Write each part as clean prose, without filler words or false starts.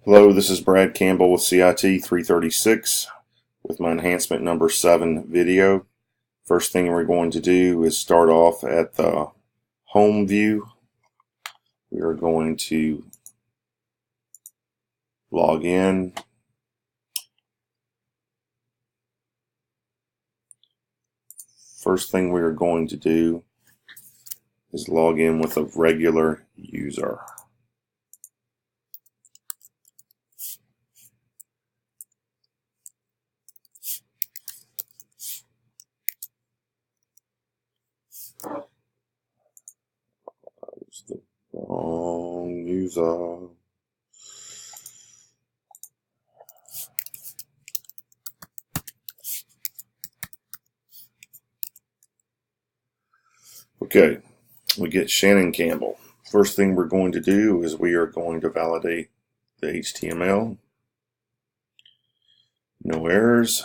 Hello, this is Brad Campbell with CIT 336 with my enhancement number 7 video. First thing we're going to do is start off at the home view. We are going to log in. First thing we are going to do is log in with a regular user. That's the wrong user. Okay, we get Shannon Campbell. First thing we're going to do is we are going to validate the HTML. No errors.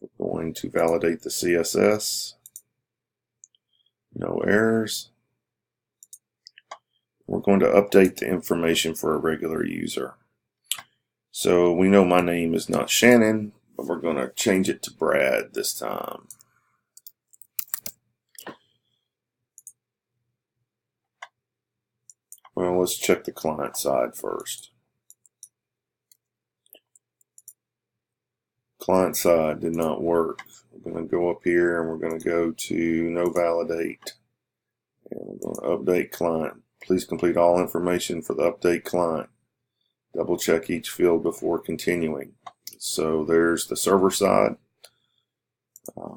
We're going to validate the CSS. No errors. We're going to update the information for a regular user. So we know my name is not Shannon, but we're going to change it to Brad this time. Well, let's check the client side first. Client side did not work. We're going to go up here and we're going to go to no validate. And we're going to update client. Please complete all information for the update client. Double check each field before continuing. So there's the server side.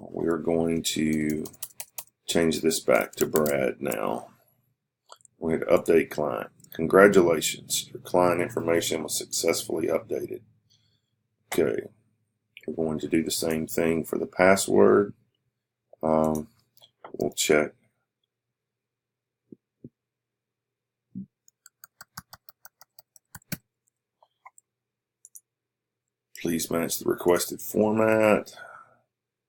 We are going to change this back to Brad now. We hit update client. Congratulations, your client information was successfully updated. Okay, we're going to do the same thing for the password. We'll check. Please match the requested format.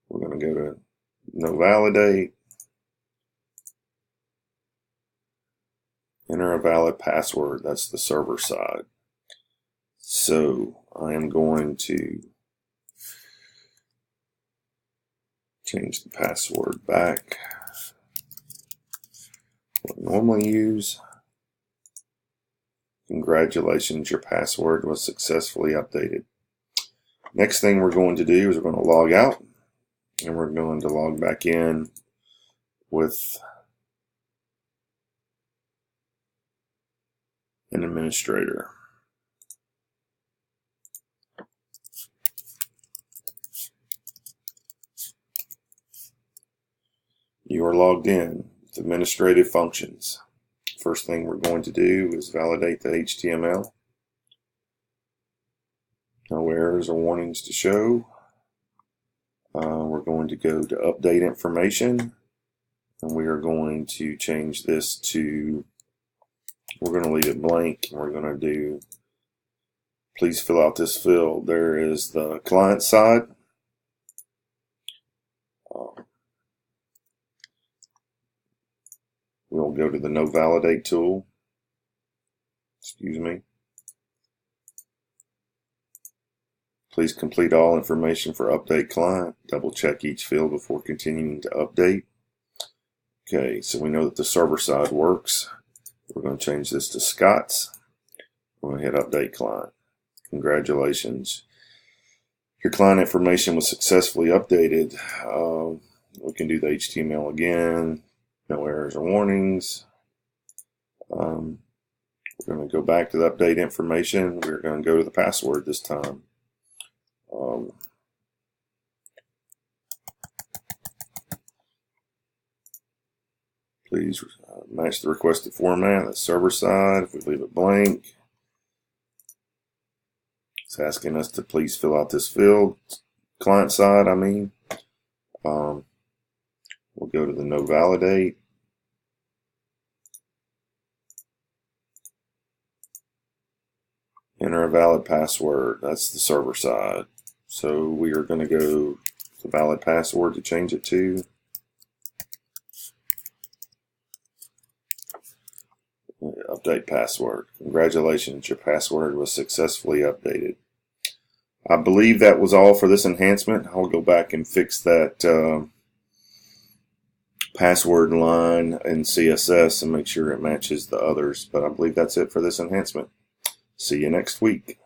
We're going to go to no validate. Enter a valid password. That's the server side. So I am going to change the password back. What I normally use. Congratulations, your password was successfully updated. Next thing we're going to do is we're going to log out and we're going to log back in with an administrator. You are logged in with administrative functions. First thing we're going to do is validate the HTML. No errors or warnings to show. We're going to go to update information and we are going to change this to, we're going to leave it blank and we're going to do, please fill out this field. There is the client side. We'll go to the no validate tool. Excuse me. Please complete all information for update client. Double check each field before continuing to update. Okay, so we know that the server side works. We're going to change this to Scott's. We're going to hit update client. Congratulations. Your client information was successfully updated. We can do the HTML again. No errors or warnings. We're going to go back to the update information. We're going to go to the password this time. Please match the requested format. That's server side. If we leave it blank, it's asking us to please fill out this field. Client side, I mean. We'll go to the no validate. Enter a valid password. That's the server side. So we are going to go to valid password to change it to. Update password. Congratulations, your password was successfully updated. I believe that was all for this enhancement. I'll go back and fix that password line in CSS and make sure it matches the others. But I believe that's it for this enhancement. See you next week.